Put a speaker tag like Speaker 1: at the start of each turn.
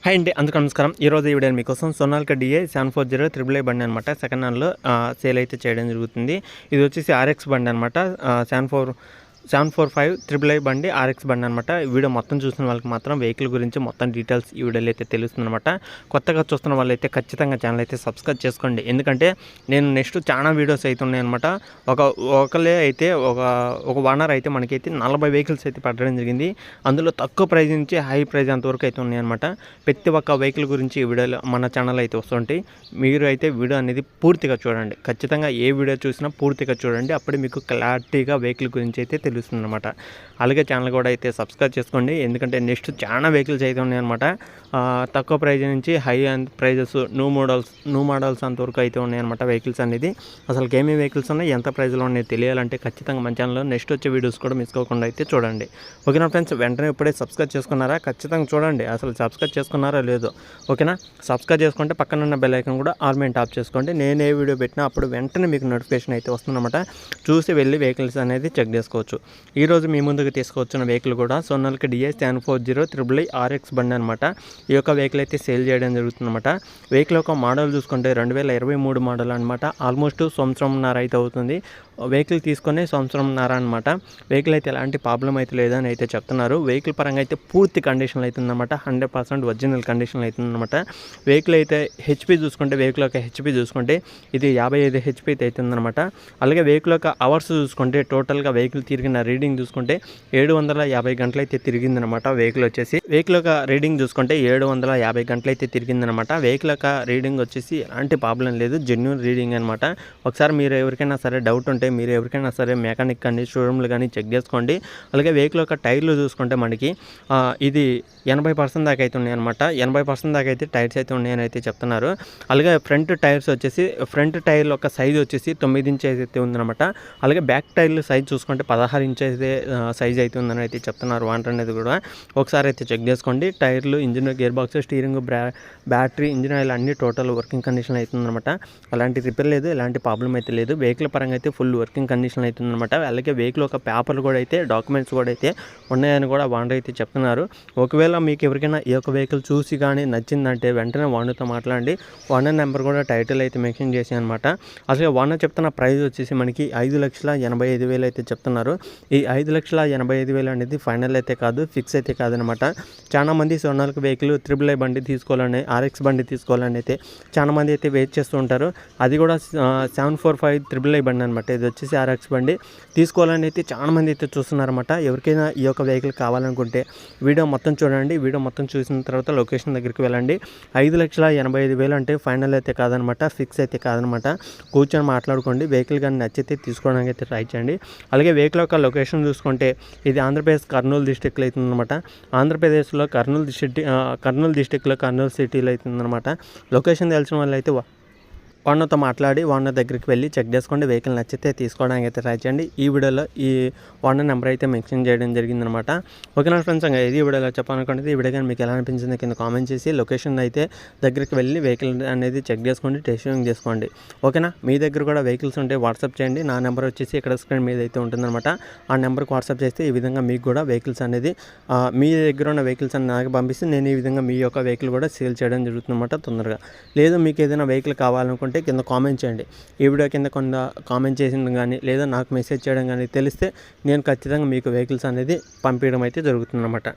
Speaker 1: Hi అండి, అందరికీ నమస్కారం. ఈరోజు ఈ వీడియో మీకోసం సోనాలికా డిఏ 740 ట్రిపుల్ ఐ బండి అనమాట. సెకండ్ హ్యాండ్లో సేల్ అయితే చేయడం జరుగుతుంది. ఇది వచ్చేసి ఆర్ఎక్స్ బండి అనమాట. 745 ట్రిపుల్ ఐ బండి, ఆర్ఎక్స్ బండి అనమాట. వీడియో మొత్తం చూసిన వాళ్ళకి మాత్రం వెహికల్ గురించి మొత్తం డీటెయిల్స్ ఈ వీడియోలో అయితే తెలుస్తుంది అనమాట. కొత్తగా చూస్తున్న వాళ్ళైతే ఖచ్చితంగా ఛానల్ అయితే సబ్స్క్రైబ్ చేసుకోండి. ఎందుకంటే నేను నెక్స్ట్ చాలా వీడియోస్ అయితే ఉన్నాయన్నమాట. ఒకళ్ళే అయితే ఒక ఓనర్ అయితే మనకైతే 40 వెహికల్స్ అయితే పడడం జరిగింది. అందులో తక్కువ ప్రైస్ నుంచి హై ప్రైస్ అంతవరకు అయితే ఉన్నాయన్నమాట. ప్రతి ఒక్క వెహికల్ గురించి ఈ వీడియోలో మన ఛానల్ అయితే వస్తుంటాయి. మీరు అయితే వీడియో అనేది పూర్తిగా చూడండి. ఖచ్చితంగా ఏ వీడియో చూసినా పూర్తిగా చూడండి. అప్పుడే మీకు క్లారిటీగా వెహికల్ గురించి అయితే తెలుస్తుంది అనమాట. అలాగే ఛానల్ కూడా అయితే సబ్స్క్రైబ్ చేసుకోండి. ఎందుకంటే నెక్స్ట్ చాలా వెహికల్స్ అయితే ఉన్నాయన్నమాట. తక్కువ ప్రైజ్ నుంచి high and prices new models అంతవరకు అయితే ఉన్నాయన్నమాట. వెహికల్స్ అనేది అసలు ఏమేమి వెహికల్స్ ఉన్నాయి, ఎంత ప్రైజ్లో ఉన్నాయి తెలియాలంటే ఖచ్చితంగా మన ఛానల్లో నెక్స్ట్ వచ్చే వీడియోస్ కూడా మిస్ అవ్వకుండా అయితే చూడండి. ఓకేనా ఫ్రెండ్స్, వెంటనే ఇప్పుడే సబ్స్క్రైబ్ చేసుకున్నారా? ఖచ్చితంగా చూడండి అసలు సబ్స్క్రైబ్ చేసుకున్నారా లేదో. ఓకేనా, సబ్స్క్రైబ్ చేసుకుంటే పక్కన బెల్ ఐకాన్ కూడా ఆల్ మీద టాప్ చేసుకోండి. నేను ఏ వీడియో పెట్టినా అప్పుడు వెంటనే మీకు నోటిఫికేషన్ అయితే వస్తుందన్నమాట. చూసి వెళ్ళి వెహికల్స్ అనేది చెక్ చేసుకోవచ్చు. ఈరోజు మీ ముందుకు తీసుకొచ్చిన వెహికల్ కూడా Sonalika DA 740 triple I RX బండి అనమాట. ఈ యొక్క వెహికల్ అయితే సేల్ చేయడం జరుగుతుందన్నమాట. వెహికల్ యొక్క మోడల్ చూసుకుంటే 2023 మోడల్ అనమాట. ఆల్మోస్ట్ సంవత్సరంన్నర అయితే అవుతుంది. వెహికల్ తీసుకొని సంవత్సరంన్నర అనమాట. వెహికల్ అయితే ఎలాంటి ప్రాబ్లం అయితే లేదని అయితే చెప్తున్నారు. వెహికల్ పరంగా అయితే పూర్తి కండిషన్లో అవుతుందన్నమాట. 100% ఒరిజినల్ కండిషన్లో అవుతుందన్నమాట. వెహికల్ అయితే హెచ్పి చూసుకుంటే వెహికల్ యొక్క హెచ్పి చూసుకుంటే ఇది 55 హెచ్పి అయితే అవుతుందన్నమాట. అలాగే వెహికల్ యొక్క అవర్స్ చూసుకుంటే టోటల్గా వెహికల్ తిరిగిన రీడింగ్ చూసుకుంటే 750 గంటలు అయితే తిరిగిందనమాట. వెహికల్ యొక్క రీడింగ్ చూసుకుంటే 750 గంటలు అయితే తిరిగిందనమాట. వెహికల్ యొక్క రీడింగ్ వచ్చేసి ఎలాంటి ప్రాబ్లం లేదు, జెన్యూన్ రీడింగ్ అనమాట. ఒకసారి మీరు ఎవరికైనా సరే డౌట్ ఉంటే మీరు ఎవరికైనా సరే మెకానిక్ కానీ షోరూమ్లు కానీ చెక్ చేసుకోండి. అలాగే వెహికల్ యొక్క టైర్లు చూసుకుంటే మనకి ఇది 80% దాకా అయితే ఉన్నాయన్నమాట. 80% దాకా అయితే టైర్స్ అయితే ఉన్నాయని అయితే చెప్తున్నారు. అలాగే ఫ్రంట్ టైర్ల యొక్క సైజ్ వచ్చేసి 9 ఇంచెస్ అయితే ఉందన్నమాట. అలాగే బ్యాక్ టైర్లు సైజ్ చూసుకుంటే 16 ఇంచెస్ సైజ్ అయితే ఉందని అయితే చెప్తున్నారు వాంటర్ అనేది కూడా. ఒకసారి అయితే చెక్ చేసుకోండి. టైర్లు, engine, gear box, steering, battery, engine oil అన్ని టోటల్ వర్కింగ్ కండిషన్ అవుతుందన్నమాట. అలాంటి రిపేర్ లేదు, ఎలాంటి ప్రాబ్లం అయితే లేదు. వెహికల్ పరంగా అయితే ఫుల్ వర్కింగ్ కండిషన్ అవుతుందన్నమాట. అలాగే వెహికల్ ఒక పేపర్లు కూడా అయితే డాక్యుమెంట్స్ కూడా అయితే ఉన్నాయని కూడా వాండర్ అయితే చెప్తున్నారు. ఒకవేళ మీకు ఎవరికైనా ఈ యొక్క వెహికల్ చూసి కానీ నచ్చిందంటే వెంటనే వాండర్తో మాట్లాడండి. వాండర్ నెంబర్ కూడా టైటిల్ అయితే మెన్షన్ చేసి అనమాట. అసలు వాండర్ చెప్తున్న ప్రైస్ వచ్చేసి మనకి 5,85,000 అయితే చెప్తున్నారు. ఈ 5,85,000 అనేది ఫైనల్ అయితే కాదు, ఫిక్స్ అయితే కాదనమాట. చాలా మంది సోనాలికా వెహికల్ ట్రిపుల్ ఐ బండి తీసుకోవాలని, ఆర్ఎక్స్ బండి తీసుకోవాలని అయితే చాలా మంది అయితే వెయిట్ చేస్తూ ఉంటారు. అది కూడా 745 ట్రిపుల్ ఐ బండి అనమాట. ఇది వచ్చేసి ఆర్ఎక్స్ బండి తీసుకోవాలని అయితే చాలా మంది అయితే చూస్తున్నారన్నమాట. ఎవరికైనా ఈ యొక్క వెహికల్ కావాలనుకుంటే వీడియో మొత్తం చూడండి. వీడియో మొత్తం చూసిన తర్వాత లొకేషన్ దగ్గరికి వెళ్ళండి. 5,85,000 అంటే ఫైనల్ అయితే కాదనమాట, ఫిక్స్ అయితే కాదనమాట. కూర్చొని మాట్లాడుకోండి. వెహికల్ కానీ నచ్చితే తీసుకోవడానికి అయితే ట్రై చేయండి. అలాగే వెహికల్ యొక్క లొకేషన్ చూసుకుంటే ఇది ఆంధ్రప్రదేశ్ కర్నూలు డిస్టిక్లో అవుతుందన్నమాట. ఆంధ్రప్రదేశ్లో కర్నూలు డిస్టిక్లో కర్నూలు సిటీలో అవుతుందన్నమాట. లొకేషన్ తెలిసిన వాళ్ళు అయితే ఓనర్తో మాట్లాడి ఓనర్ దగ్గరికి వెళ్ళి చెక్ చేసుకోండి. వెహికల్ నచ్చితే తీసుకోవడానికి అయితే ట్రై చేయండి. ఈ వీడియోలో ఈ ఓనర్ నెంబర్ అయితే మెన్షన్ చేయడం జరిగిందనమాట. ఓకేనా ఫ్రెండ్స్, ఇంకా ఇది వీడియోలో చెప్పాలనుకుంటే ఈ వీడియో కానీ మీకు ఎలా అనిపించింది కింద కామెంట్ చేసి లొకేషన్ అయితే దగ్గరికి వెళ్ళి వెహికల్ అనేది చెక్ చేసుకోండి, టెస్టింగ్ చేసుకోండి. ఓకేనా, మీ దగ్గర కూడా వెహికల్స్ ఉంటే వాట్సాప్ చేయండి. నా నెంబర్ వచ్చేసి ఇక్కడ స్క్రీన్ మీద అయితే ఉంటుందన్నమాట. ఆ నెంబర్కి వాట్సాప్ చేస్తే ఈ విధంగా మీకు కూడా వెహికల్స్ అనేది మీ దగ్గర ఉన్న వెహికల్స్ అని నాకు పంపిస్తే నేను ఈ విధంగా మీ యొక్క వెహికల్ కూడా సేల్ చేయడం జరుగుతుందన్నమాట తొందరగా. లేదు మీకు ఏదైనా వెహికల్ కావాలనుకుంటే కింద కామెంట్ చేయండి. ఈ వీడియో కింద కొంత కామెంట్ చేసింది కానీ లేదా నాకు మెసేజ్ చేయడం కానీ తెలిస్తే నేను ఖచ్చితంగా మీకు వెహికల్స్ అనేది పంపించడం అయితే జరుగుతుందన్నమాట.